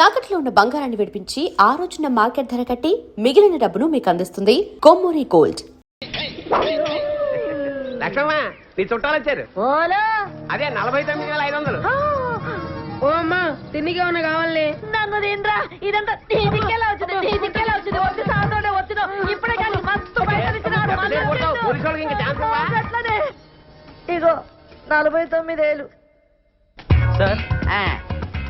తాకట్లో ఉన్న బంగారాన్ని విడిపించి ఆ రోజున మార్కెట్ ధర కట్టి మిగిలిన డబ్బును మీకు అందిస్తుంది కొమ్మూరి గోల్డ్. లక్ష్మమ్మ నీ చుట్టాలు వచ్చారు. అదే 49,500. ఓ అమ్మా తిన్నికే ఉన్న కావాలి. నన్ను తినరా, ఇదంతా దీనికెలా వచ్చింది, దీనికెలా వచ్చింది. వచ్చి సాయంత్రం వచ్చిన ఇప్పుడే కానీ మస్తు పైసలు ఇచ్చినాడు. పోలీసు వాళ్ళకి ఇంకా ఛాన్స్ ఇవ్వవా? అట్లనే ఇగో 49,000. సార్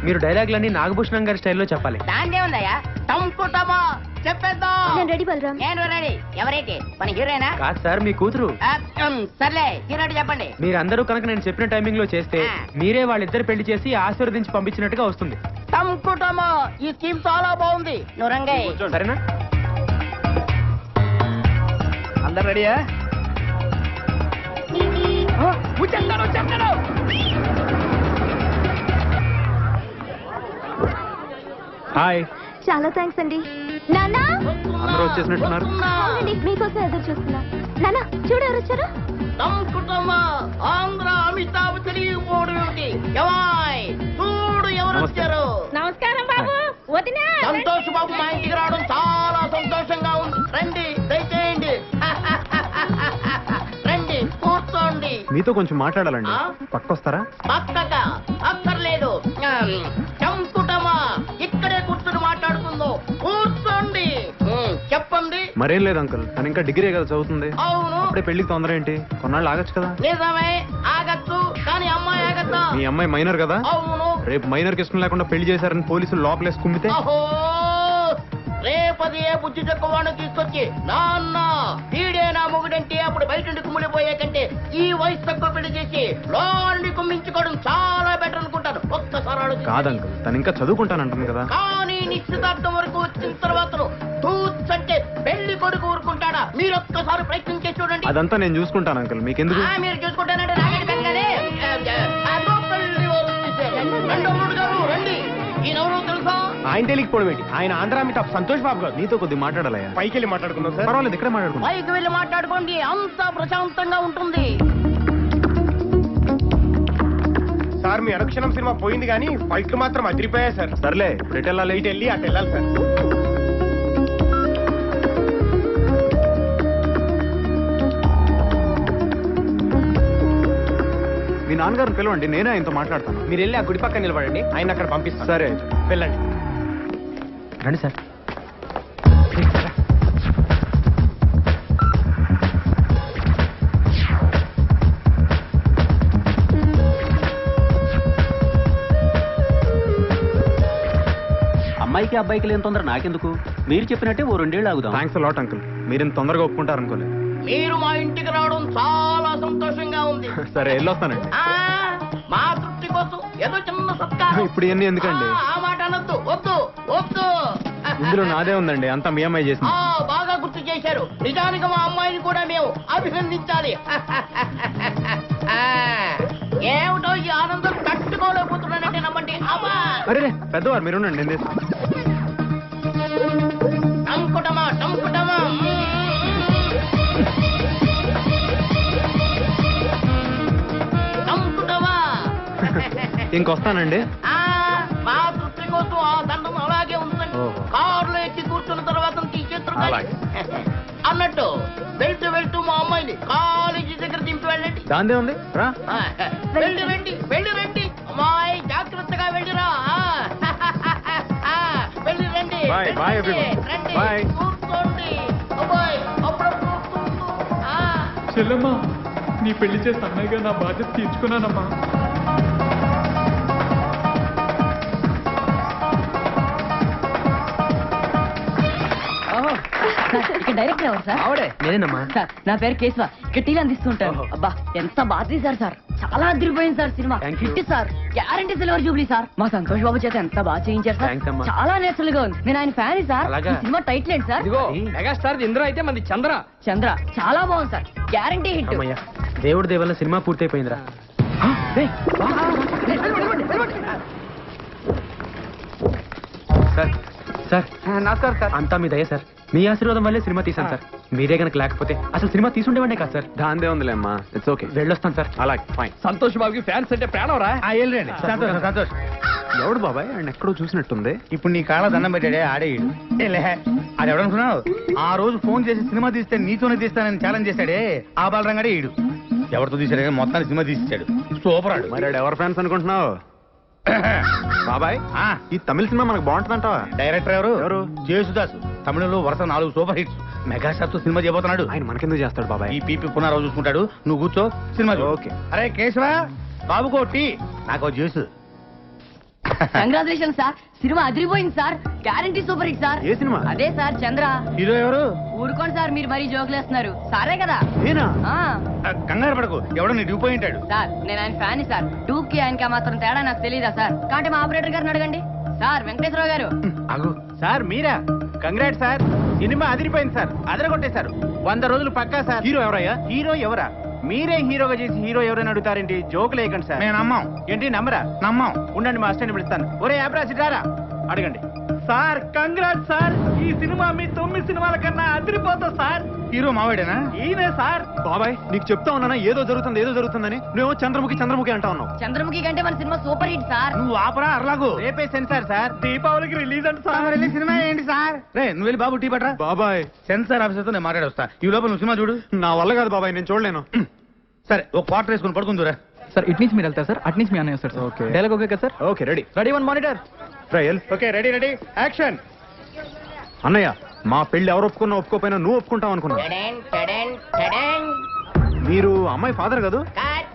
మీరు డైలాగ్లన్నీ నాగభూషణం గారి స్టైల్లో చెప్పాలి. దాందే ఉందయ్యా, టంకుటమా చెప్పేద్దాం. నేను రెడీ బలరాం. నేను రెడీ. ఎవరైతే మన హీరోయినా? కాదు సార్, మీ కూతురు. సర్లే హీరో చెప్పండి. మీరందరూ కనుక నేను చెప్పిన టైమింగ్ లో చేస్తే మీరే వాళ్ళిద్దరు పెళ్లి చేసి ఆశీర్వదించి పంపించినట్టుగా వస్తుంది. టంకుటమా ఈ స్కీమ్ చాలా బాగుంది. నువ్వు రంగయ్య సరేనా? అందరు రెడీయా? వచ్చేస్తాడు. హాయ్. చాలా థ్యాంక్స్ అండి. నాన్న అందరూ వచ్చేసినట్టున్నారు. మీకోసం ఎదురు చూస్తున్నా. నాన్న చూడు ఎవరు వచ్చారు. టంకుటమా ఆంధ్ర అమితాబ్ తెలియకపోవడం ఏమిటి? ఎవాయ్ చూడు ఎవరు వచ్చారు. నమస్కారం బాబు. వదినా సంతోష్ బాబు మా ఇంటికి రావడం చాలా సంతోషంగా ఉంది. రండి దయచేయండి. రండి కూర్చోండి. మీతో కొంచెం మాట్లాడాలండి. పక్కొస్తారా? పక్కక అక్కర్లేదు. చంపుటమా ఇక్కడే కూర్చొని మాట్లాడుకుందో. కూర్చోండి. చెప్పండి. మరేం లేదు అంకుల్, తను ఇంకా డిగ్రీ కదా చదువుతుంది. అవును అప్పుడే పెళ్లికి తొందర ఏంటి? కొన్నాళ్ళు ఆగచ్చు కదా. నిజమే ఆగచ్చు, కానీ అమ్మాయి ఆగచ్చా? మీ అమ్మాయి మైనర్ కదా. అవును. రేపు మైనర్ కి ఇష్టం లేకుండా పెళ్లి చేశారని పోలీసులు లోపలేసి కుమ్మితే? అహో రేపది ఏ బుద్ధి చెక్కవాడిని తీసుకొచ్చి నాన్న వీడే నా మొగుడంటే అప్పుడు బయట నుండి కుమ్మిడిపోయే కంటే ఈ వయసు తక్కువ పెళ్లి చేసి లోని కుమ్మించుకోవడం చాలా బెటర్ అనుకుంటాను. ఒక్కసారి ఆలోచించండి. కాదు అంకుల్, తను ఇంకా చదువుకుంటానంటుంది కదా. కానీ నిశ్చితార్థం వరకు వచ్చిన తర్వాత అంటే పెళ్లి కొడుకు ఊరుకుంటాడా? మీరు ఒక్కసారి ప్రయత్నం చేసి చూడండి. అదంతా నేను చూసుకుంటాను అంకుల్, మీకెందుకు? మీరు చూసుకుంటానంటే నాగడి పెంగానే రెండో మూడు గారు రండి. ఈయనెవరో తెలుసా? ఆయన తెలియకపోవడం ఏంటి? ఆయన ఆంధ్ర అమితాబ్ సంతోష్ బాబు గారు. నీతో కొద్ది మాట్లాడాలయ్యా. పైకి వెళ్ళి మాట్లాడుకుందాం సార్. పర్వాలేదు, ఇక్కడే మాట్లాడుకుందాం. పైకి వెళ్ళి మాట్లాడుకోండి, అంతా ప్రశాంతంగా ఉంటుంది. సార్ మీ అనుక్షణం సినిమా పోయింది కానీ ఫైట్లు మాత్రం అదిరిపోయాయి సార్. సర్లే, ఇప్పుడు ఎటు వెళ్ళాలి? ఇటు వెళ్ళి అటు వెళ్ళాలి సార్. మీ నాన్నగారిని పిలవండి, నేనే ఆయనతో మాట్లాడతాను. మీరు వెళ్ళి ఆ గుడి పక్కన నిలబడండి, ఆయన అక్కడ పంపిస్తాను. సరే వెళ్ళండి. రండి సార్. అమ్మాయికి అబ్బాయికి లేని తొందర నాకెందుకు? మీరు చెప్పినట్టే ఓ 2 ఏళ్ళు ఆగుదాం. థ్యాంక్స్ లాట్ అంకుల్, మీరు ఇంత తొందరగా ఒప్పుకుంటారనుకోలేదు. మీరు మా ఇంటికి రావడం చాలా సంతోషంగా ఉంది. సరే వెళ్ళొస్తానండి. మా తృప్తి కోసం ఏదో చిన్న సత్కారం. ఇప్పుడు ఇవన్నీ ఎందుకండి? ఆ మాట అనొద్దు. వద్దు వద్దు. ఇందులో నాదే ఉందండి, అంతా మీ అమ్మాయి చేసింది. బాగా గుర్తు చేశారు. నిజానికి మా అమ్మాయిని కూడా మేము అభినందించాలి. ఏమిటో ఈ ఆనందం తట్టుకోలేకపోతున్నానంటే నమ్మండి. అమ్మా అరే పెద్దవారు మీరు ఉండండి, నేను చేస్తాను. టంకుటమా టంకుటమా. టంకుటమా. ఇంకొస్తానండి. మా తృప్తి కోసం ఆ దండం అలాగే ఉందండి. కారులో ఎక్కి కూర్చున్న తర్వాత తీసేస్తారు. అన్నట్టు వెళ్తూ వెళ్తూ మా అమ్మాయిని కాలేజీ దగ్గర దింపి వెళ్ళండి. దాందే ఉంది రా. వెళ్ళి రండి, వెళ్ళి రండి. అమ్మాయి జాగ్రత్తగా వెళ్ళిరా. వెళ్ళి రండి. Bye, bye everyone. రండి. Bye. కూర్చోండి. అబ్బాయి అప్పుడప్పుడు కూర్చోండి. చెల్లమ్మా, నీ పెళ్లి చేసి అన్నయ్యగా నా బాధ్యత తీర్చుకున్నానమ్మా. ఇక్కడ డైరెక్టర్ ఎవరు సార్? ఆవిడే నేనేనమ్మా. సార్ నా పేరు కేశవ, ఇక్కడ టీలు అందిస్తుంటాను. అబ్బా ఎంత బాగా తీశారు సార్, చాలా అదిరిపోయింది sir cinema. Thank you. Hit sir, guarantee silver Jubilee sir. మా సంతోష్ బాబు చేత ఎంత బాగా చేయించారు సార్. Thanks అమ్మా. చాలా నేచురల్ గా ఉంది. నేను ఆయన ఫ్యాన్ సార్. అలాగా? ఈ సినిమా టైటిల్ ఏంటి సార్? ఇదిగో మెగాస్టార్ ఇంద్ర అయితే మంది చంద్ర. చంద్ర. చాలా బాగుంది సార్, గ్యారంటీ హిట్. అమ్మయ్యా, దేవుడి దేవల్ల సినిమా పూర్తయిపోయిందిరా. సార్ సార్ నమస్కారం సార్. అంతా మీ దయ సార్. మీ ఆశీర్వాదం వల్లే సినిమా తీసాను సార్. మీరే గనక లేకపోతే అసలు సినిమా తీసుండేవాడే కాదు సార్. దాందే ఉందిలే అమ్మా, ఇట్స్ ఓకే. వెళ్ళొస్తాను సార్. అలాగే ఫైన్. సంతోష్ బాబుకి ఫ్యాన్స్ అంటే ప్రాణం రా. వెళ్ళండి. సంతోష్ సంతోష్. ఎవడు బాబాయ్ ఆయన ఎక్కడో చూసినట్టుంది. ఇప్పుడు నీ కాళ్ళ దండం పెట్టాడే ఆడే ఈడు. లే అది ఎవడనుకున్నావు? ఆ రోజు ఫోన్ చేసి సినిమా తీస్తే నీతోనే తీస్తానని ఛాలెంజ్ చేశాడే ఆ బాలరంగాడే ఈడు. ఎవరితో తీసాడు కానీ మొత్తాన్ని సినిమా తీసిచ్చాడు. సూపర్ ఆడు. మరి ఎవరు ఫ్యాన్స్ అనుకుంటున్నావు బాబాయ్? ఈ తమిళ సినిమా మనకు బాగుంటుందంటావా? డైరెక్టర్ ఎవరు? జేసుదాసు. తమిళంలో వరుస 4 సూపర్ హిట్స్. మెగాస్టార్ తో సినిమా చేయబోతున్నాడు. ఆయన మనకెందుకు చేస్తాడు బాబాయ్? ఈ పీపీ పునరావు చూసుకుంటాడు. నువ్వు కూర్చో సినిమా. ఓకే. అరే కేశవ బాబుకో టీ, నాకు జ్యూస్. కంగ్రాచులేషన్ సార్, సినిమా అదిరిపోయింది sir, guarantee super hit sir. ఏ సినిమా? అదే సార్ చంద్ర. హీరో ఎవరు? ఊరుకోండి సార్, మీరు మరీ జోకులేస్తున్నారు. సారే కదా. నేనా? ఆ. కంగారు పడకు, ఎవడో నీ డ్యూ పోయి ఉంటాడు. సార్ నేను ఆయన ఫ్యాన్ సార్. టూకి ఆయనకి మాత్రం తేడా నాకు తెలియదా సార్? కాబట్టి మా ఆపరేటర్ గారిని అడగండి. సార్ వెంకటేశ్వరరావు గారు. అగు సార్ మీరా? కంగ్రాట్ సార్, సినిమా అదిరిపోయింది సార్, అదరగొట్టేశారు. 100 రోజులు పక్కా సార్. హీరో ఎవరయ్యా? హీరో ఎవరా? మీరే హీరోగా చేసి హీరో ఎవరైనా అడుగుతారేంటి? జోకులు వేయకండి సార్. మేము నమ్మాం. ఏంటి నమ్మరా? నమ్మాం. ఉండండి మా అసిస్టెంట్ పిలుస్తాను. ఒరే అబ్రాసి రారా, అడగండి. సార్ కంగ్రాట్ సార్, ఈ సినిమా మీ 9 సినిమాల కన్నా అదిరిపోతుంది సార్. హీరో మావాడేనా? ఈయనే సార్. బాబాయ్ నీకు చెప్తా ఉన్నానా ఏదో జరుగుతుందని? నువ్వు చంద్రముఖి అంటా ఉన్నావు. చంద్రముఖి కంటే మన సినిమా సూపర్ హిట్ సార్. నువ్వు ఆపరా అర్లాగు. రేపే సెన్సార్ సార్, దీపావళికి రిలీజ్ అంట సార్. సినిమా ఏంటి సార్? రే నువ్వు వెళ్ళి బాబు టీ పట్రా. బాబాయ్ సెన్సార్ ఆఫీసర్ తో నేను మాట్లాడొస్తా. ఈ లోపల నువ్వు సినిమా చూడు. నా వల్ల కాదు బాబాయ్, నేను చూడలేను. సరే ఒక క్వార్టర్ వేసుకుని పడుకుందురా. సార్ ఇటు నుంచి మీరు వెళ్తారు సార్, అటు నుంచి మీ అన్నయ్య వస్తారు. ఓకే. డైలాగ్ ఓకే కదా sir? Okay ready. Ready 1 monitor. Trial. Okay ready action. అన్నయ్య మా పెళ్లి ఎవరు ఒప్పుకున్నా ఒప్పుకోపోయినా నువ్వు ఒప్పుకుంటావు అనుకున్నా. టడెన్, టడెన్, టడెన్. మీరు అమ్మాయి ఫాదర్ కాదు? Cut.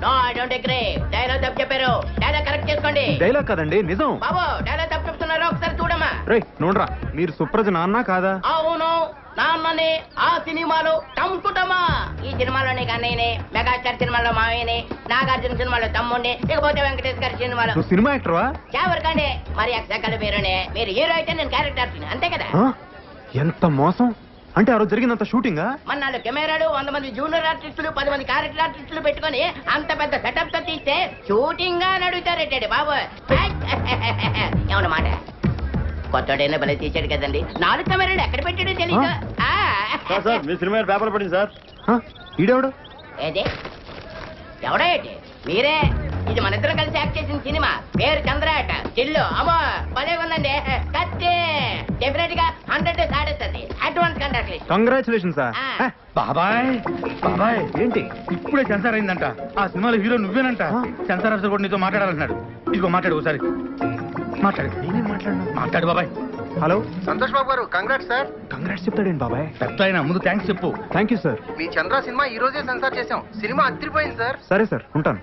No I don't agree. Dialogue తప్పు చెప్పారు. డైలాగ్ కరెక్ట్ చేసుకోండి. డైలాగ్ కదండి నిజం. బాబు డైలాగ్ తప్పు చెప్తున్నారు, ఒకసారి చూడమ్మా. రే నోడ్రా, మీరు సుప్రజ నాన్న కాదా? అవును నాన్నని. ఆ సినిమాలో టంకుటమా. ఈ సినిమాలోని కన్నయ్యని, మెగాస్టార్ సినిమాలో మావయ్యని, నాగార్జున సినిమాలో తమ్ముడిని, ఇకపోతే వెంకటేష్ గారి సినిమాలో నువ్వు సినిమా యాక్టర్వా? ఎవరికండి మరి అక్షకల పేరునే. మీరు హీరో అయితే నేను క్యారెక్టర్ అంతే కదా. ఆ? ఎంత మోసం! అంటే ఆ రోజు జరిగినంత షూటింగా? మన 4 కెమెరాలు, 100 మంది జూనియర్ ఆర్టిస్టులు, 10 మంది క్యారెక్టర్ ఆర్టిస్టులు పెట్టుకొని అంత పెద్ద సెటప్ తో తీస్తే షూటింగ్ గా నడుగుతారేటండి బాబు. ఏమన్నమాట కొత్తడైనా భలే తీసాడు కదండి. 4 కెమెరాలు ఎక్కడ పెట్టాడో తెలియదు. మీ సినిమా పేపర్ పడింది సార్. ఈడెవడు? ఏది ఎవడో ఏంటి? మీరే. ఇది మన ఇద్దరం కలిసి యాక్ట్ చేసిన సినిమా. పేరు చంద్రాట. చిల్లు అమ్మో భలే ఉందండి. కత్తి డెఫినెట్ గా 100 సాడేస్తుంది. Advance congratulation. Congratulation sir. బాబాయ్ బాబాయ్ ఏంటి ఇప్పుడే సెన్సార్ అయిందంట. ఆ సినిమాలో హీరో నువ్వేనంట. సెన్సార్ ఆఫీసర్ కూడా నీతో మాట్లాడాలంటున్నాడు. ఇదిగో మాట్లాడు ఒకసారి. మాట్లాడు బాబాయ్. హలో సంతోష్ బాబు గారు, కంగ్రాట్స్ సార్. కంగ్రాట్స్ చెప్తాడేంటి బాబాయ్? పెద్ద అయినా ముందు థ్యాంక్స్ చెప్పు. Thank you sir. Me Chandra cinema ఈ రోజే సెన్సార్ చేసాం. సినిమా అదిరిపోయింది సార్. సరే సార్ ఉంటాను.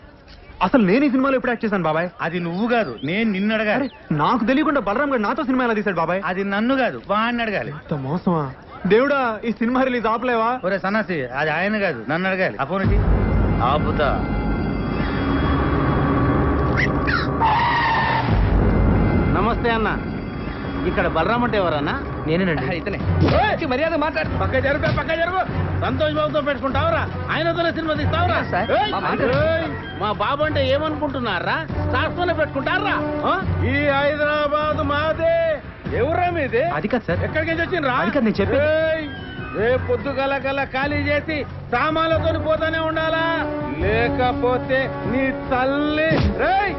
అసలు నేను ఈ సినిమాలో ఎప్పుడు యాక్ట్ చేశాను బాబాయ్? అది నువ్వు కాదు, నేను నిన్ను అడగాలి. నాకు తెలియకుండా బలరాం గారు నాతో సినిమా ఎలా తీశాడు బాబాయ్? అది నన్ను కాదు, వాడిని అడగాలి. అంత మోసమా దేవుడా! ఈ సినిమా రిలీజ్ ఆపలేవా? ఒరే సన్నాసి, అది ఆయన కాదు నన్ను అడగాలి. ఆ ఫోన్ ఏంటి? ఆపుతా. నమస్తే అన్న, ఇక్కడ బలరామ్ అంటే ఎవరన్నా? నేనేనండి. ఇతనే. మర్యాద మాట్లాడు. పక్క జరుగు. సంతోష్ బాబుతో పెట్టుకుంటావురా? ఆయనతోనే సినిమా తీస్తావురా? మా బాబు అంటే ఏమనుకుంటున్నారా? శాస్త్రంలో పెట్టుకుంటారా? ఈ హైదరాబాద్ మాదే. ఎవరా మీది? అది కాదు సార్. ఎక్కడికి వచ్చిండ్రా? అది కాదు నేను చెప్పేది. రేపు పొద్దుగల ఖాళీ చేసి సామాన్లతో పోతానే ఉండాలా, లేకపోతే నీ తల్లి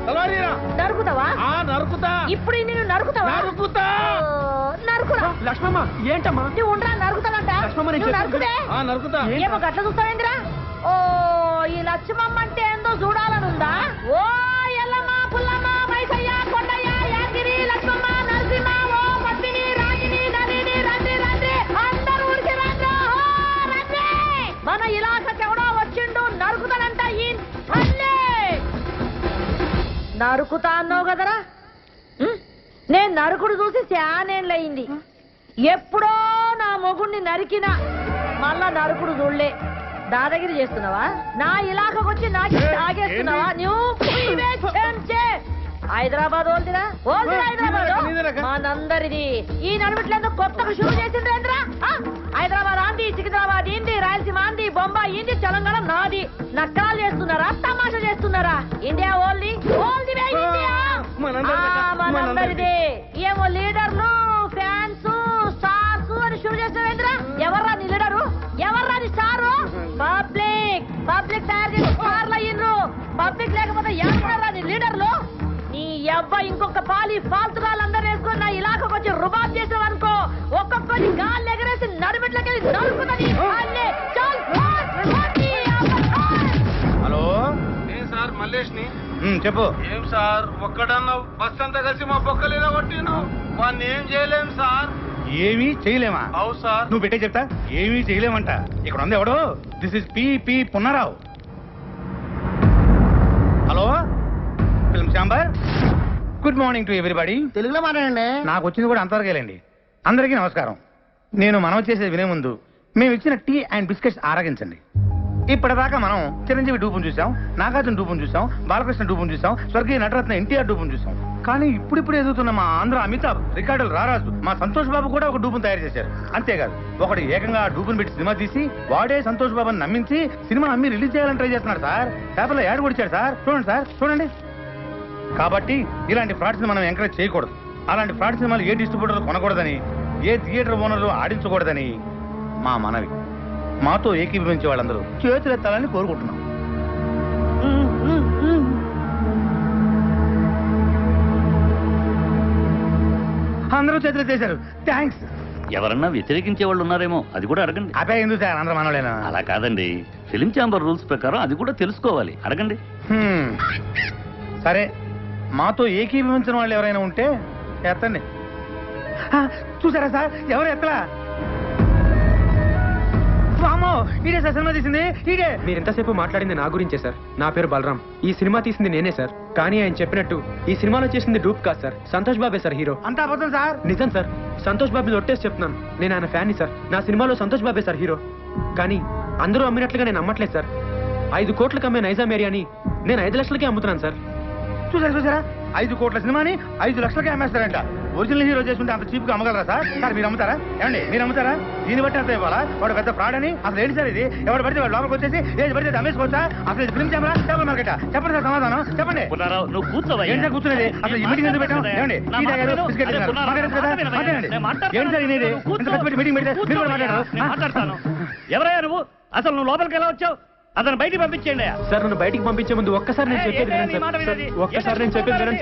తలవారీరా. నరుకుతావా? నరుకుతా. ఇప్పుడు నేను నరుకుతావా? నరుకురా. లక్ష్మమ్మ ఏంటమ్మా? నువ్వు ఉండరా, నరుకుతానంట. లక్ష్మమ్మ, నేను నువ్వు చెప్పేది. నరుకుదే. నరుకుతా. ఏమో గట్ల చూస్తావేంద్రా? ఓ ఈ లక్ష్మమ్మ అంటే ఏందో చూడాలనుందా? ఓ ఎల్లమ్మ, పుల్లమ్మ, మైసయ్య, కొండయ్య, యాగిరి, లక్ష్మమ్మ, నరసింహ, ఓ పద్మిని, రాగిని, నలిని, రండి అందరూ ఊరికి రండి. మన ఇలాకకి ఎవడో వచ్చిండు, నరుకుతానంట ఈ తల్లి. నరుకుతా అన్నావు కదరా? నేను నరుకుడు చూసి శానేళ్ళయింది. ఎప్పుడో నా మొగుణ్ణి నరికినా మళ్ళా నరుకుడు చూడలే. దాదాగిరి చేస్తున్నావా? నా ఇలాకకొచ్చి నాకు తాగేస్తున్నావా? నువ్వు హైదరాబాద్ ఓల్దిరా హైదరాబాద్ మనందరిది. ఈ నడుమిట్లేందుకు కొత్తగా షూరు చేసిండ్రేంద్రా? హైదరాబాద్ ఆంది, సికింద్రాబాద్ ఇంది, రాయలసీమ ఆంది, బొంబాయి ఇంది, తెలంగాణ నాది. నక్కరాలు చేస్తున్నారా, తమాషా చేస్తున్నారా? ఇండియా ఓల్ది ఇండియా మనందరిది. ఏమో లీడర్లు, ఫ్యాన్స్, స్టార్స్ అని షూరు చేస్తున్నారేంద్రా? ఎవర్రా నీ లీడరు? ఎవర్రా నీ స్టారు? పబ్లిక్ తయారు చేసి స్టార్లు అయ్యిండ్రు. పబ్లిక్ లేకపోతే ఎవరా నీ లీడర్లు? నీ అబ్బా ఇంకొక పాలి ఫాల్తుగాళ్ళందరూ వేసుకొని నా ఇలాకకు వచ్చి రుబాబ్ చేసావు అనుకో, ఒక్కొక్కరి గాలి ఎగరేసి నడుమిట్లకెళ్ళి నరుకున్నది. హలో సార్ మల్లేష్ ని చెప్పు. ఏం సార్ ఒక్కడన్నా బస్ అంతా కలిసి మా బొక్కలేదా కొట్టిను, వాడిని ఏం చేయలేం సార్. ఏమీ చేయలేమా? అవు సార్. నువ్వు పెట్టే చెప్తా. ఏమీ చేయలేమంట. ఇక్కడ ఉంది ఎవడు? This is P Punnarao. Hello film chamber. Good morning to everybody. తెలుగులో మాట్లాడండి. నాకు వచ్చింది కూడా అంతవరకేలేండి. అందరికీ నమస్కారం. నేను మనవి చేసేది వినే ముందు మేము ఇచ్చిన టీ అండ్ బిస్కెట్స్ ఆరగించండి. ఇప్పటిదాకా మనం చిరంజీవి డూపును చూసాం, నాగార్జున డూపును చూసాం, బాలకృష్ణ డూపును చూసాం, స్వర్గీయ నటరత్న ఎన్టీఆర్ డూపును చూసాం. కానీ ఇప్పుడు ఎదుగుతున్న మా ఆంధ్ర అమితాబ్, రికార్డులు రారాజు, మా సంతోష్ బాబు కూడా ఒక డూపును తయారు చేశారు. అంతేకాదు ఒకటి ఏకంగా ఆ డూపును పెట్టి సినిమా తీసి వాడే సంతోష్ బాబుని నమ్మించి సినిమా అమ్మి రిలీజ్ చేయాలని ట్రై చేస్తున్నాడు సార్. పేపర్లో యాడ్ కొడిచాడు సార్. చూడండి సార్, చూడండి. కాబట్టి ఇలాంటి ఫ్రాడ్స్ మనం ఎంకరేజ్ చేయకూడదు. అలాంటి ఫ్రాడ్ సినిమాలు ఏ డిస్ట్రిబ్యూటర్లు కొనకూడదని, ఏ థియేటర్ ఓనర్లు ఆడించకూడదని మా మనవి. మాతో ఏకీభవించే వాళ్ళందరూ చేతులెత్తాలని కోరుకుంటున్నాం. అందరూ చేతులెత్తేశారు. థ్యాంక్స్. ఎవరన్నా వ్యతిరేకించే వాళ్ళు ఉన్నారేమో, అది కూడా అడగండి. అబ్బాయి ఎందుకు సార్ అందరూ మనోళ్ళేనా? అలా కాదండి, ఫిలిం ఛాంబర్ రూల్స్ ప్రకారం అది కూడా తెలుసుకోవాలి, అడగండి. సరే, మాతో ఏకీభవించిన వాళ్ళు ఎవరైనా ఉంటే ఎత్తండి. చూసారా సార్, ఎవరు ఎత్తలా? ఇదే సార్ సినిమా తీసింది. ఇదే. మీరు ఎంతసేపు మాట్లాడింది నా గురించే సార్. నా పేరు బలరాం. ఈ సినిమా తీసింది నేనే సార్. కానీ ఆయన చెప్పినట్టు ఈ సినిమాలో చేసింది డూప్ కాదు సార్, సంతోష్ బాబే సార్ హీరో. అంతా అబద్ధం సార్. నిజం సార్, సంతోష్ బాబు ఒట్టేసి చెప్తున్నాను. నేను ఆయన ఫ్యాన్ని సార్. నా సినిమాలో సంతోష్ బాబే సార్ హీరో. కానీ అందరూ అమ్మినట్లుగా నేను అమ్మట్లేదు సార్. 5 కోట్లకు అమ్మే నైజాం ఏరియాని నేను 5 లక్షలకే అమ్ముతున్నాను సార్. చూసారా 5 కోట్ల సినిమాని 5 లక్షలకే అమ్మేస్తారంట. ఒరిజినల్ హీరో చేసుకుంటే అంత చీప్ గా అమ్మగలరా సార్? సార్ మీరు అమ్ముతారా? ఏమండి మీరు అమ్ముతారా? దీన్ని బట్టి అంత ఇవ్వాలా? వాడు పెద్ద ఫ్రాడ్ అని అసలు ఏంటి సార్ ఇది? ఎవరు పడితే వాడు లోపలికి వచ్చేసి ఏది పడితే అమ్మేసుకోవచ్చా? అసలు ఇది ఫిల్మ్ ఛాంబరా, చేపల మార్కెటా? చెప్పండి సార్ సమాధానం చెప్పండి. నువ్వు కూర్చోవయ్యా. ఏంటి సార్ కూర్చునేది? అసలు ఈ మీటింగ్ ఎందుకు పెట్టాం? ఏమండి టీ తాగారు, బిస్కెట్ తిన్నారు. మాట్లాడచ్చు కదా? మాట్లాడండి. ఏంటి సార్ ఇది? ఇంత కష్టపడి మీటింగ్ పెడితే మీరు కూడా మాట్లాడతాను. ఎవరయ్యా నువ్వు? అసలు నువ్వు లోపలికి ఎలా వచ్చావు? అతను బయటికి పంపించేయండి. సార్ నన్ను బయటికి పంపించే ముందు ఒక్కసారి నేను చెప్పేది వినండి సార్. ఒక్కసారి నేను చెప్పేది వినండి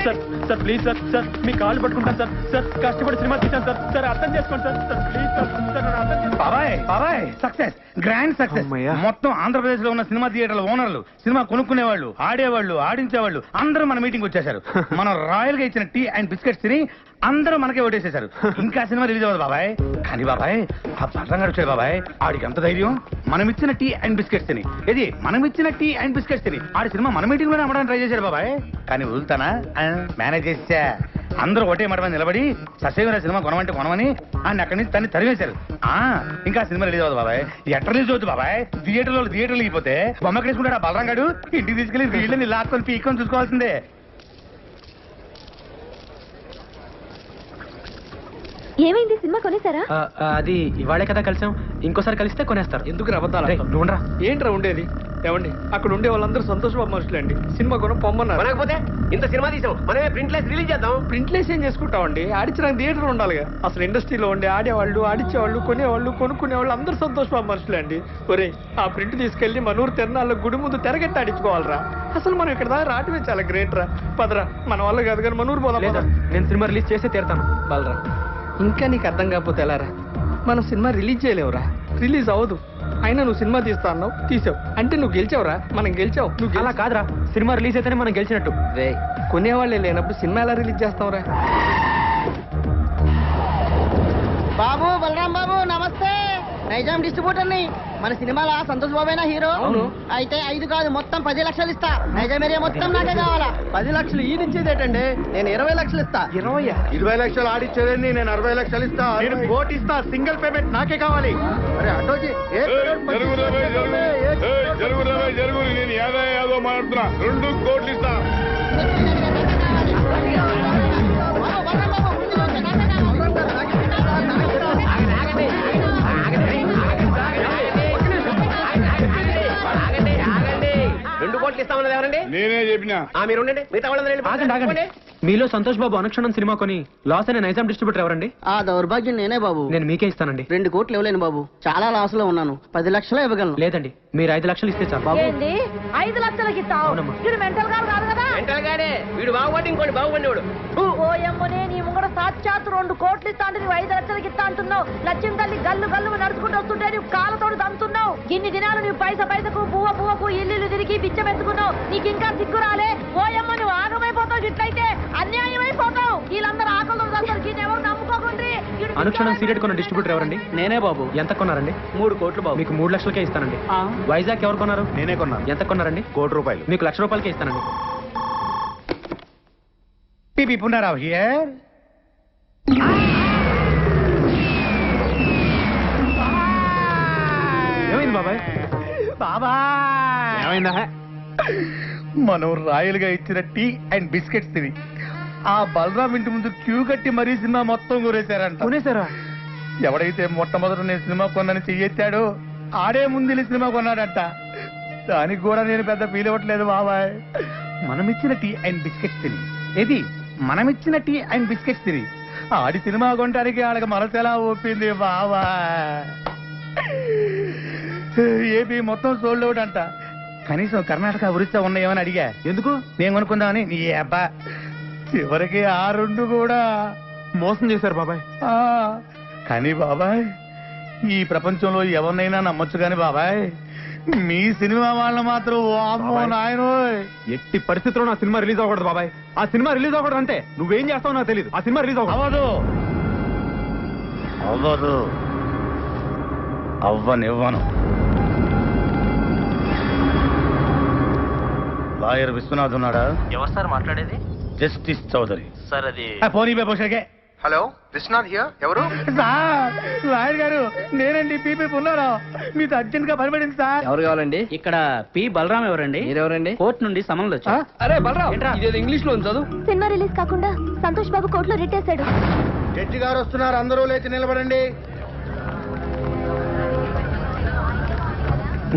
sir. Sir please sir. Sir మీ కాళ్ళు పట్టుకుంటాను సార్. సార్ కష్టపడి సినిమా తీశాను సార్. సార్ అర్థం చేసుకోండి sir. Sir please sir. Sir నన్ను అర్థం చేసుకోండి. బాబాయ్ సక్సెస్, గ్రాండ్ సక్సెస్. మొత్తం ఆంధ్రప్రదేశ్ లో ఉన్న సినిమా థియేటర్ల ఓనర్లు, సినిమా కొనుక్కునేవాళ్ళు, ఆడేవాళ్ళు, ఆడించేవాళ్ళు అందరూ మన మీటింగ్ వచ్చేసారు. మనం రాయల్ గా ఇచ్చిన టీ అండ్ బిస్కెట్స్ తిని అందరూ మనకే ఓటేసేశారు. ఇంకా సినిమా రిలీజ్ అవ్వదు బాబాయ్. కానీ బాబాయ్ ఆ బలరంగా వచ్చాడు బాబాయ్. ఆడికి ఎంత ధైర్యం? మనం ఇచ్చిన టీ అండ్ బిస్కెట్స్ తిని, ఇది మనం ఇచ్చిన టీ అండ్ బిస్కెట్స్ తిని ఆడి సినిమా మన మీటింగ్ లోనే అమ్మడానికి ట్రై చేశాడు బాబాయ్. కానీ వదులుతానా? మేనేజ్ చేసా. అందరూ ఒకటే మాట మీద నిలబడి ససేమిరా సినిమా కొనమంటే కొనమని ఆయన అక్కడి నుంచి తన్ని తరివేశారు. ఇంకా సినిమా రిలీజ్ అవ్వదు బాబాయ్. ఎట్లా రిలీజ్ అవుతుంది బాబాయ్? థియేటర్లు అయిపోతే బొమ్మ వేసుకుంటాడు ఆ బలరంగాడు. ఇంటికి తీసుకెళ్లి వీళ్ళని లాక్కొని పీక్కొని చూసుకోవాల్సిందే. ఏమైంది? సినిమా కొనేసారా? అది ఇవాళే కదా కలిసాం. ఇంకోసారి కలిస్తే కొనేస్తారు. ఎందుకు అబద్ధాలు? నువ్వురా. ఏంట్రా ఉండేది? ఏమండి అక్కడ ఉండే వాళ్ళందరూ సంతోష్ బాబు మనుషులండి. సినిమా కొనం పొమ్మన్నారు. మనకపోతే ఇంత సినిమా తీసాం, మనమే ప్రింట్లెస్ రిలీజ్ చేద్దాం. ప్రింట్లెస్ ఏం చేసుకుంటామండి? ఆడించడానికి థియేటర్ ఉండాలిగా. అసలు ఇండస్ట్రీలో ఉండే ఆడేవాళ్ళు, ఆడించేవాళ్ళు, కొనేవాళ్ళు, కొనుక్కునేవాళ్ళు అందరూ సంతోష్ బాబు మనుషులండి. ఒరే ఆ ప్రింట్ తీసుకెళ్లి మనూరు తిరణాల్లో గుడి ముందు తెరగట్టి ఆడించుకోవాలరా. అసలు మనం ఇక్కడ దాకా రావటమే చాలా గ్రేట్ రా. పదరా, మన వల్ల కాదు కానీ మనూరు పోదాం. నేను సినిమా రిలీజ్ చేసే తీరుతాను. బలరా, ఇంకా నీకు అర్థం కాకపోతే ఎలారా? మనం సినిమా రిలీజ్ చేయలేవురా, రిలీజ్ అవ్వదు. అయినా నువ్వు సినిమా తీస్తా అన్నావు, తీసావు అంటే నువ్వు గెలిచావురా. మనం గెలిచావు. నువ్వు అలా కాదురా, సినిమా రిలీజ్ అయితేనే మనం గెలిచినట్టు. రే కొనేవాళ్ళే లేనప్పుడు సినిమా ఎలా రిలీజ్ చేస్తావురా? బాబు బలరాం బాబు నమస్తే. నైజాం డిస్ట్రిబ్యూటర్ ని. మన సినిమాలో సంతోష్ బాబేనా హీరో? అవును. అయితే 5 కాదు మొత్తం 10 లక్షలు ఇస్తా. నైజాం ఏరియా మొత్తం నాకే కావాలా. 10 లక్షలు ఈడిచ్చేదేటండి? నేను 20 లక్షలు ఇస్తా. 20 లక్షలు ఆడిచ్చేదండి, నేను 60 లక్షలు ఇస్తా. నేను కోటి ఇస్తా. సింగిల్ పేమెంట్ నాకే కావాలి. అరే అటోజీ జరుగు నేను యాదో మాట్లాడుతున్నా. 2 కోట్లు ఇస్తా. బలరాం బాబు ముందు నాకే కావాలి. 2 కోట్లు ఇస్తామన్నది ఎవరండి? నేనే చెప్పినా. మీరు ఉండండి, మిగతా వాళ్ళందరూ వెళ్ళి ఆగండి. మీలో సంతోష్ బాబు అనుక్షణం సినిమా కొని లాస్ అయిన నైజాం డిస్ట్రిబ్యూటర్ ఎవరండి? ఆ దౌర్భాగ్యం నేనే బాబు. నేను మీకే ఇస్తానండి. 2 కోట్లు ఇవ్వలేను బాబు, చాలా లాస్ లో ఉన్నాను. 10 లక్షలు ఇవ్వగలను. లేదండి, మీరు 5 లక్షలు ఇస్తే చాలు. బాబు ఏంది 5 లక్షలకి ఇస్తావు? అవునమ్మా. వీడు మెంటల్ గారు కాదు కదా? మెంటల్ గాడే వీడు, బాగుపడి ఇంకోటి బాగుపడేవాడు. ఓ ఎమ్మనే నీ ముంగడ సాక్షాత్ 2 కోట్లు ఇస్తా అంటే నువ్వు 5 లక్షలకి ఇస్తా అంటున్నావు. లక్ష్యం తల్లి గల్లు గల్లు నడుచుకుంటూ వస్తుంటే నువ్వు కాళ్ళతోడు దంతున్నావు. ఇన్ని దినాలు నువ్వు పైసకు పువ్వకు ఇల్లు తిరిగి పిచ్చెత్తుకున్నావు. నీకు ఇంకా సిగ్గు రాలే? ఓ ఎమ్మ నువ్వు ఆగమైపోతావు, ఇట్లయితే అన్యాయం అయిపోతావు. వీళ్ళందరూ ఆకలి ఎవరు నమ్ముకోకుండ్రి. అనుక్షణం సీరియట్ కొన్న డిస్ట్రిబ్యూటర్ ఎవరండి? నేనే బాబు. ఎంత కొన్నారండి? 3 కోట్లు బాబు. మీకు 3 లక్షలకే ఇస్తానండి. వైజాగ్ ఎవరు కొన్నారు? నేనే కొన్నాను. ఎంత కొన్నారండి? ₹1,00,00,000. మీకు ₹1,00,000కే ఇస్తానండి. పిపి పునరావ్ హియర్. ఏమైంది బాబాయ్? బాబా ఏమైందా? మనం రాయలుగా ఇచ్చిన టీ అండ్ బిస్కెట్స్ తిని ఆ బలరాం ఇంటి ముందు క్యూ కట్టి మరీ సినిమా మొత్తం కొనేశారంట. కొనేశారా? ఎవడైతే మొట్టమొదట నేను సినిమా కొన్నాను చెయ్యెత్తాడో ఆడే ముందు సినిమా కొన్నాడంట. దానికి కూడా నేను పెద్ద ఫీల్ అవ్వట్లేదు బాబాయ్. మనమిచ్చిన టీ అండ్ బిస్కెట్స్ తిని ఏది మనమిచ్చిన టీ అండ్ బిస్కెట్స్ తిని ఆడి సినిమా కొనడానికి ఆడకి మనసు ఎలా ఒప్పింది బాబా. ఏపీ మొత్తం సోల్డ్ అవుట్ అంట. కనీసం కర్ణాటక ఒరిస్సా ఉన్నాయేమని అడిగా. ఎందుకు? నేను కొనుక్కుందామని. నీ అబ్బా చివరికి ఆ 2 కూడా మోసం చేశారు బాబాయ్. కానీ బాబాయ్ ఈ ప్రపంచంలో ఎవరినైనా నమ్మొచ్చు కానీ బాబాయ్ మీ సినిమా వాళ్ళని మాత్రం వామ్మో నాయనోయ్. ఎట్టి పరిస్థితుల్లో నా సినిమా రిలీజ్ అవ్వకూడదు బాబాయ్. ఆ సినిమా రిలీజ్ అవ్వకూడదు అంటే నువ్వేం చేస్తావో నాకు తెలియదు. ఆ సినిమా రిలీజ్ అవ్వదు అవ్వదు అవ్వనివ్వను. లాయర్ విశ్వనాథ్ ఉన్నాడా? ఎవరు సార్ మాట్లాడేది? జస్టిస్ చౌదరి. సార్ అది పోనీ బేపోషకే. Hello, Vishwanath here. ఎవరు? సార్ లాయర్ గారు నేనండి పీపీ ఉన్నారా? మీతో అర్జెంట్ గా పనిపడింది సార్. ఎవరు కావాలండి? ఇక్కడ పి బలరాం ఎవరండి? మీరెవరండి? కోర్టు నుండి సమన్లు వచ్చా. అరే బలరాం, ఇదేదో ఇంగ్లీష్ లో చదువు. సినిమా రిలీజ్ కాకుండా సంతోష్ బాబు కోర్టులో రిట్ వేశాడు. జడ్జి గారు వస్తున్నారు, అందరూ లేచి నిలబడండి.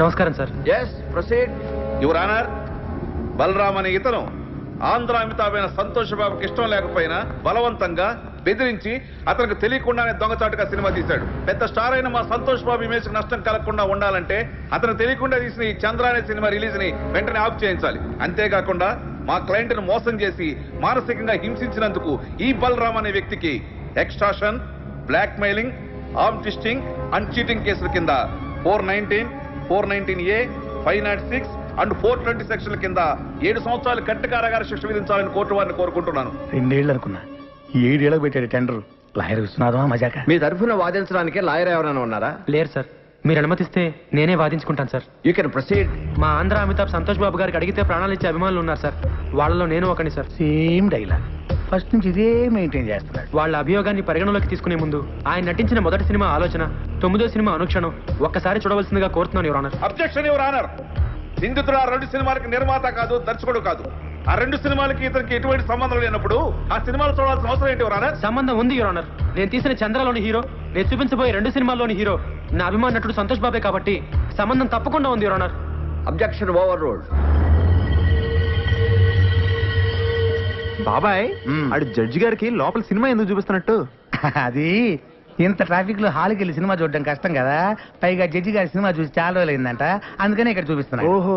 నమస్కారం sir. Yes proceed your honour. Balaram అనే ఇతను ఆంధ్ర అమితాబైన సంతోష్ బాబుకి ఇష్టం లేకపోయినా బలవంతంగా బెదిరించి అతనికి తెలియకుండానే దొంగచాటుగా సినిమా తీశాడు. పెద్ద స్టార్ అయిన మా సంతోష్ బాబు ఇమేజ్ నష్టం కలగకుండా ఉండాలంటే అతను తెలియకుండా తీసిన ఈ చంద్ర అనే సినిమా రిలీజ్ ని వెంటనే ఆఫ్ చేయించాలి. అంతేకాకుండా మా క్లయింట్ ను మోసం చేసి మానసికంగా హింసించినందుకు ఈ బలరామ్ అనే వ్యక్తికి extortion, blackmailing, arm twisting and cheating కేసుల కింద 419, 419A, 506 అండ్ 420 సెక్షన్ల కింద 7 సంవత్సరాలు కఠిన కారాగార శిక్ష విధించాలని కోర్టు వారిని కోరుకుంటున్నాను. 2 ఏళ్ళు అనుకున్నా, 7 ఏళ్ళకు పెట్టాడు టెండర్. లాయర్ విశ్వనాథమా మజాక? మీ తరఫున వాదించడానికి లాయర్ ఎవరైనా ఉన్నారా? లేరు సార్. మీరు అనుమతిస్తే నేనే వాదించుకుంటాను సార్. You can proceed. మా ఆంధ్ర అమితాబ్ సంతోష్ బాబు గారికి అడిగితే ప్రాణాలు ఇచ్చే అభిమానులు ఉన్నారు సార్. వాళ్ళలో నేను ఒకని సార్. సేమ్ డైలాగ్ ఫస్ట్ నుంచి ఇదే మెయింటైన్ చేస్తున్నాడు. వాళ్ళ అభియోగాన్ని పరిగణలోకి తీసుకునే ముందు ఆయన నటించిన మొదటి సినిమా ఆలోచన, 9వ సినిమా అనుక్షణం ఒక్కసారి చూడవలసిందిగా కోరుతున్నాను your honour. Objection your honour. నిందితుడు ఆ 2 సినిమాలకి నిర్మాత కాదు, దర్శకుడు కాదు. ఆ 2 సినిమాలకి ఇతనికి ఎటువంటి సంబంధం లేనప్పుడు ఆ సినిమాలు చూడాల్సిన అవసరం ఏంటి యువర్ ఆనర్? సంబంధం ఉంది యువర్ ఆనర్. నేను తీసిన చంద్రలోని హీరో, నేను చూపించబోయే 2 సినిమాల్లోని హీరో నా అభిమాన నటుడు సంతోష్ బాబే కాబట్టి సంబంధం తప్పకుండా ఉంది your honour. Objection over ruled. బాబాయ్ ఆడు జడ్జి గారికి లోపల సినిమా ఎందుకు చూపిస్తున్నట్టు? అది ఇంత ట్రాఫిక్ లో హాల్కి వెళ్ళి సినిమా చూడడం కష్టం కదా, పైగా జడ్జి గారి సినిమా చూసి చాలా రోజులు అయిందంట, అందుకనే ఇక్కడ చూపిస్తున్నా. ఓహో,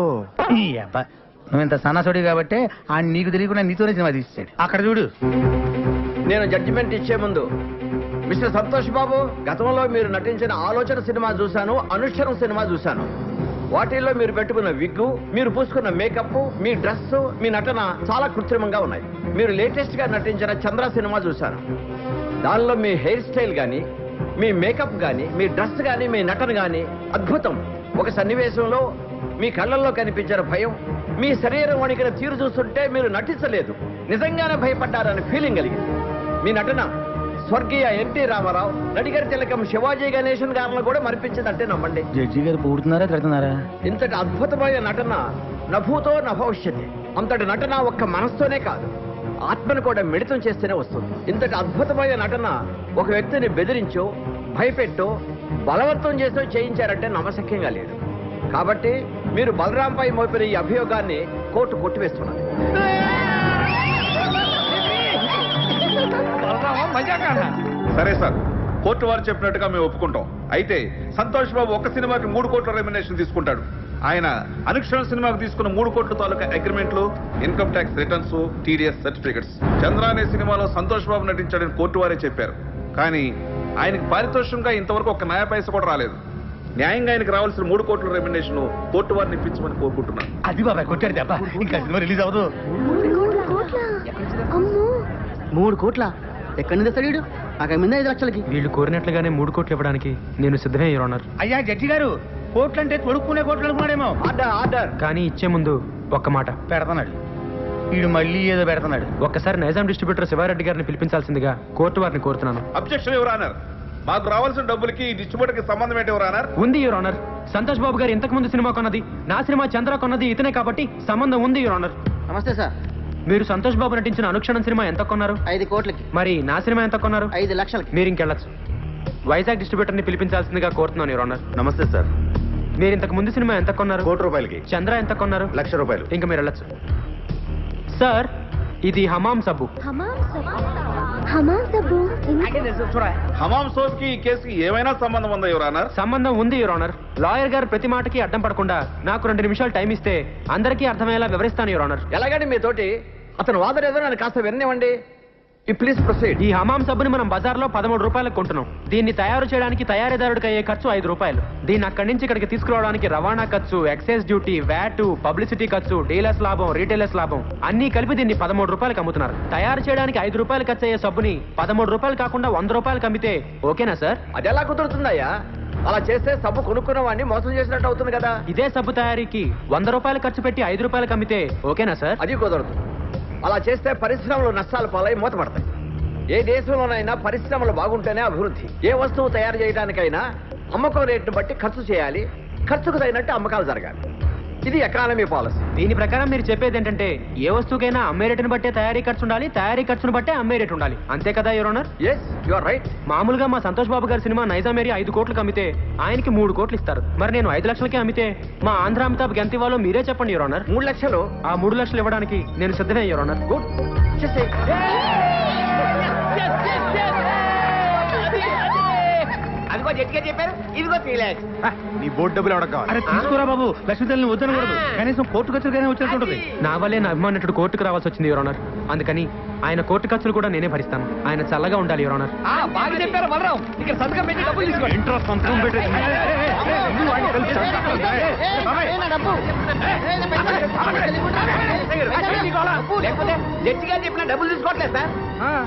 ఈ అబ్బా నువ్వు ఇంత సన్నాసుడి కాబట్టి ఆ నీకు తెలియకుండా నీతోనే సినిమా తీసాడు. అక్కడ చూడు. నేను జడ్జిమెంట్ ఇచ్చే ముందు మిస్టర్ సంతోష్ బాబు, గతంలో మీరు నటించిన ఆలోచన సినిమా చూశాను, అనుక్షరం సినిమా చూశాను. వాటిల్లో మీరు పెట్టుకున్న విగ్గు, మీరు పూసుకున్న మేకప్, మీ డ్రెస్, మీ నటన చాలా కృత్రిమంగా ఉన్నాయి. మీరు లేటెస్ట్ గా నటించిన చంద్ర సినిమా చూశాను. దానిలో మీ హెయిర్ స్టైల్ గానీ, మీ మేకప్ గానీ, మీ డ్రెస్ గానీ, మీ నటన గానీ అద్భుతం. ఒక సన్నివేశంలో మీ కళ్ళల్లో కనిపించిన భయం, మీ శరీరం వణికిన తీరు చూస్తుంటే మీరు నటించలేదు, నిజంగానే భయపడ్డారని ఫీలింగ్ కలిగింది. మీ నటన స్వర్గీయ ఎన్టీ రామారావు, నడిగర్ తిలకం శివాజీ గణేశన్ గారిని కూడా మరిపించిందంటే నమ్మండి. జడ్జి గారు పూడుతున్నారా తిడుతున్నారా? ఇంతటి అద్భుతమైన నటన నభూతో నభవిష్యతి. అంతటి నటన ఒక్క మనస్తోనే కాదు, ఆత్మను కూడా మిళితం చేస్తేనే వస్తుంది. ఇంతటి అద్భుతమైన నటన ఒక వ్యక్తిని బెదిరించో, భయపెట్టో, బలవంతం చేసో చేయించారంటే నమ్మశక్యంగా లేదు. కాబట్టి మీరు బలరాంపై మోపిన ఈ అభియోగాన్ని కోర్టు కొట్టివేస్తున్నది. సరే సార్, కోర్టు వారు చెప్పినట్టుగా మేము ఒప్పుకుంటాం. అయితే సంతోష్ బాబు ఒక్క సినిమాకి 3 కోట్ల రెమ్యునరేషన్ తీసుకుంటాడు. ఆయన అనుక్షణ సినిమాకు తీసుకున్న 3 కోట్ల తాలూకా అగ్రిమెంట్లు, income tax returns, TDS certificates. Chandra అనే సినిమాలో సంతోష్ బాబు నటించాడని కోర్టు వారే చెప్పారు. కానీ ఆయనకి పారితోషికంగా ఇంతవరకు ఒక నయా పైస కూడా రాలేదు. న్యాయంగా ఆయనకు రావాల్సిన 3 కోట్ల రెమ్యునరేషన్ కోర్టు వారిని ఇప్పించమని కోరుకుంటున్నాను. అది బాబాయ్ కొట్టాడు దెబ్బ. ఇంకా సినిమా రిలీజ్ అవ్వదు. 3 కోట్ల ఎక్కడి నుంచి తెస్తాడు? నాకు ముందు 5 లక్షలకి. వీళ్ళు కోరినట్లుగానే 3 కోట్లు ఇవ్వడానికి నేను సిద్ధమే, యువర్ ఆనర్. అయ్యా జడ్జి గారు, కోట్లు అంటే తొడుక్కునే కోట్లు అనుకున్నాడేమో. కానీ ఇచ్చే ముందు ఒక్క మాట పెడతాడు. వీడు మళ్ళీ ఏదో పెడతాడు. ఒక్కసారి నైజాం డిస్ట్రిబ్యూటర్ శివారెడ్డి గారిని పిలిపించాల్సిందిగా కోర్టు వారిని కోరుతున్నాను. Objection your honour. మాకు రావాల్సిన డబ్బులకి ఈ డిస్ట్రిబ్యూటర్ కి సంబంధం ఏంటి యువర్ ఆనర్? ఉంది యువర్ ఆనర్. సంతోష్ బాబు గారు ఇంతకు ముందు సినిమా కొన్నది, నా సినిమా చంద్ర కొన్నది ఇతనే కాబట్టి సంబంధం ఉంది యువర్ ఆనర్. నమస్తే సార్. మీరు సంతోష్ బాబు నటించిన అనుక్షణం సినిమా ఎంత కొన్నారు? 5 కోట్లకి. మరి నా సినిమా ఎంత కొన్నారు? 5 లక్షలకి. మీరు ఇంకెళ్ళచ్చు. వైజాగ్ డిస్ట్రిబ్యూటర్ ని పిలిపించాల్సిందిగా కోరుతున్నాను యువర్ ఆనర్. నమస్తే సార్. మీరు ఇంతకు ముందు సినిమా ఎంత కొన్నారు? 1 కోటి రూపాయలకి. చంద్ర ఎంత కొన్నారు? 1,00,000 రూపాయలు. ఇంకా మీరు వెళ్ళచ్చు. సార్, ఇది హమాం సబ్బు. హమాం సబ్బు హమాం సోప్ కి ఈ కేసుకి ఏమైనా సంబంధం ఉందా యువర్ ఆనర్? సంబంధం ఉంది యువర్ ఆనర్. లాయర్ గారు ప్రతి మాటకి అడ్డం పడకుండా నాకు 2 నిమిషాలు టైం ఇస్తే అందరికీ అర్థమయ్యేలా వివరిస్తాను యువర్ ఆనర్. ఎలాగండి మీతోటి అతను వాదన ఏదో నన్ను కాస్త విననివ్వండి. Please proceed. ఈ హమాం సబ్బుని మనం బజార్లో 13 రూపాయలకు కొంటున్నాం. దీన్ని తయారు చేయడానికి తయారీదారుడికి అయ్యే ఖర్చు 5 రూపాయలు. దీన్ని అక్కడి నుంచి ఇక్కడికి తీసుకురావడానికి రవాణా ఖర్చు, ఎక్సైజ్ డ్యూటీ, వ్యాట్, పబ్లిసిటీ ఖర్చు, డీలర్స్ లాభం, రీటైలర్స్ లాభం అన్ని కలిపి దీన్ని 13 రూపాయలకు అమ్ముతున్నారు. తయారు చేయడానికి 5 రూపాయలు ఖర్చు అయ్యే సబ్బుని 13 రూపాయలు కాకుండా 100 రూపాయలకు అమ్మితే ఓకేనా సార్? అది ఎలా కుదురుతుందయ్యా? అలా చేస్తే సబ్బు కొనుక్కున్న వాడిని మోసం చేసినట్టు అవుతుంది కదా. ఇదే సబ్బు తయారీకి 100 రూపాయలు ఖర్చు పెట్టి 5 రూపాయలకు అమ్మితే ఓకేనా సార్? అది కుదరదు. అలా చేస్తే పరిశ్రమలు నష్టాలు పాలై మూతపడతాయి. ఏ దేశంలోనైనా పరిశ్రమలు బాగుంటేనే అభివృద్ధి. ఏ వస్తువు తయారు చేయడానికైనా అమ్మకం రేటును బట్టి ఖర్చు చేయాలి. ఖర్చుకు తగినట్టు అమ్మకాలు జరగాలి. ఇది ఎకానమీ పాలసీ. దీని ప్రకారం మీరు చెప్పేది ఏంటంటే ఏ వస్తువుకైనా అమ్మే రేటును బట్టే తయారీ ఖర్చు ఉండాలి, తయారీ ఖర్చును బట్టే అమ్మే రేటు ఉండాలి. అంతే కదా your honour? yes you are right. మామూలుగా మా సంతోష్ బాబు గారి సినిమా నైజాం ఏరియా 5 కోట్లకు అమ్మితే ఆయనకి 3 కోట్లు ఇస్తారు. మరి నేను 5 లక్షలకే అమ్మితే మా ఆంధ్ర అమితాబ్ ఎంత ఇవ్వాలో మీరే చెప్పండి యువర్ ఆనర్. 3 లక్షలు. ఆ 3 లక్షలు ఇవ్వడానికి నేను సిద్ధమే యువర్ ఆనర్. గుడ్. అదిగో జట్గా చెప్పారు. ఇదిగో 3 lakhs. నీ బోర్డు డబ్బులు ఎవడ కావాలి? అరే తీసుకురా బాబు, లక్ష్మీదేవిని వద్దనకూడదు. కనీసం కోర్టు ఖర్చుగానే వచ్చేస్తుంటది. నా వల్లే నా అభిమానుడు కోర్టుకు రావాల్సి వచ్చింది యువర్ ఆనర్. అందుకని ఆయన కోర్టు ఖర్చులు కూడా నేనే భరిస్తాను. ఆయన చల్లగా ఉండాలి యువర్ ఆనర్. బాగా చెప్పారు బలరాం. ఇక్కడ సంతకం పెట్టి డబ్బులు తీసుకోండి. ఇంట్రెస్ట్ సంతకం పెట్టి లేకపోతే జడ్జిగా చెప్పిన డబ్బులు తీసుకోవట్లేదు సార్.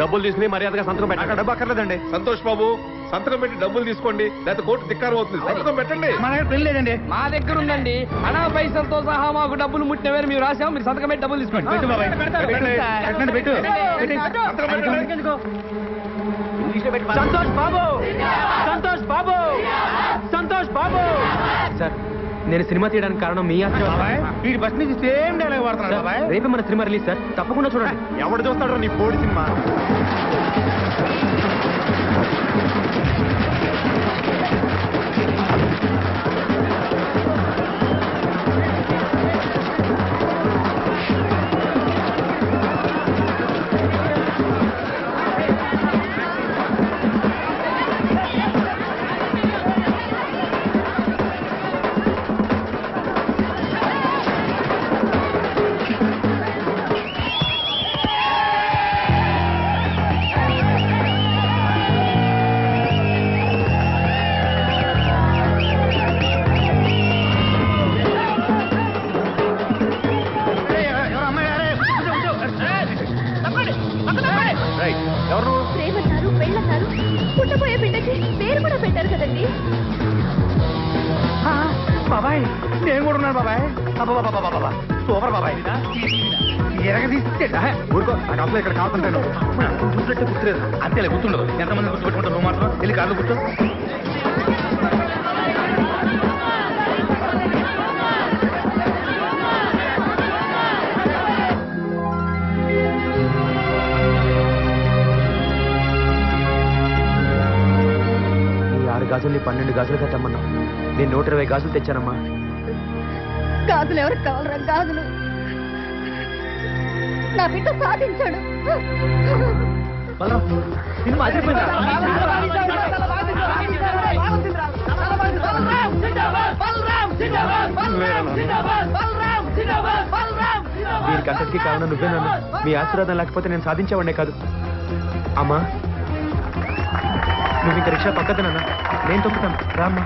డబ్బులు తీసుకుని మర్యాదగా సంతకం పెట్టండి. డబ్బు అక్కర్లేదండి. సంతోష్ బాబు, సంతకం పెట్టి డబ్బులు తీసుకోండి, లేకపోతే కోర్టు ధిక్కారం అవుతుంది. సంతకం పెట్టండి. మన దగ్గర పెళ్లి లేదండి. మా దగ్గర ఉందండి. అనా పైసలతో సహా మాకు డబ్బులు ముట్టినవేరు మేము రాసాం. మీరు సంతకం పెట్టి డబ్బులు తీసుకోండి. పెట్టు బాబాయ్, పెట్టండి, పెట్టు. సంతోష్ బాబు, సంతోష్ బాబు, సంతోష్ బాబు. సార్, నేను సినిమా తీయడానికి కారణం మీ బాబాయ్, వీడి బస్ నుంచి సేమ్ డైలాగ్ వాడుతున్నాడు బాబాయ్. రేపు మన సినిమా రిలీజ్ సార్, తప్పకుండా చూడండి. ఎవడు చూస్తాడు నీ పోడి సినిమా? ప్రేమన్నారు, పెళ్ళన్నారు, పుట్టబోయే బిడ్డకి పేరు కూడా పెట్టారు కదండి. బాబాయ్, నేను కూడా ఉన్నాను బాబాయ్. బాబా సూపర్ బాబాయ్. ఊరుకో, నాకు అసలు ఇక్కడ కావాలంటాను. చూసినట్టు గుర్తులేదు. అంతేలే, గుర్తుండదు. ఎంతమంది గుర్తుపెట్టుకుంటావు నువ్వు మాత్రం? వెళ్ళి కార్లు కూర్చో. గాజుల్ని 12 గాజులుగా తెమ్మన్నా. నేను 120 గాజులు తెచ్చానమ్మా. గాజులు ఎవరికి కావాలరా? గాజులు నా బిడ్డ సాధించాడు. బలరాం సినిమా అదిరిపోయిందా? దీనికి అంతటికీ కారణం నువ్వేనన్నా. మీ ఆశీర్వాదం లేకపోతే నేను సాధించేవాడినే కాదు. అమ్మా నువ్వు ఇంకా రిక్షా పక్కదనన్నా, నేను తొక్కుతాను రామ్మా.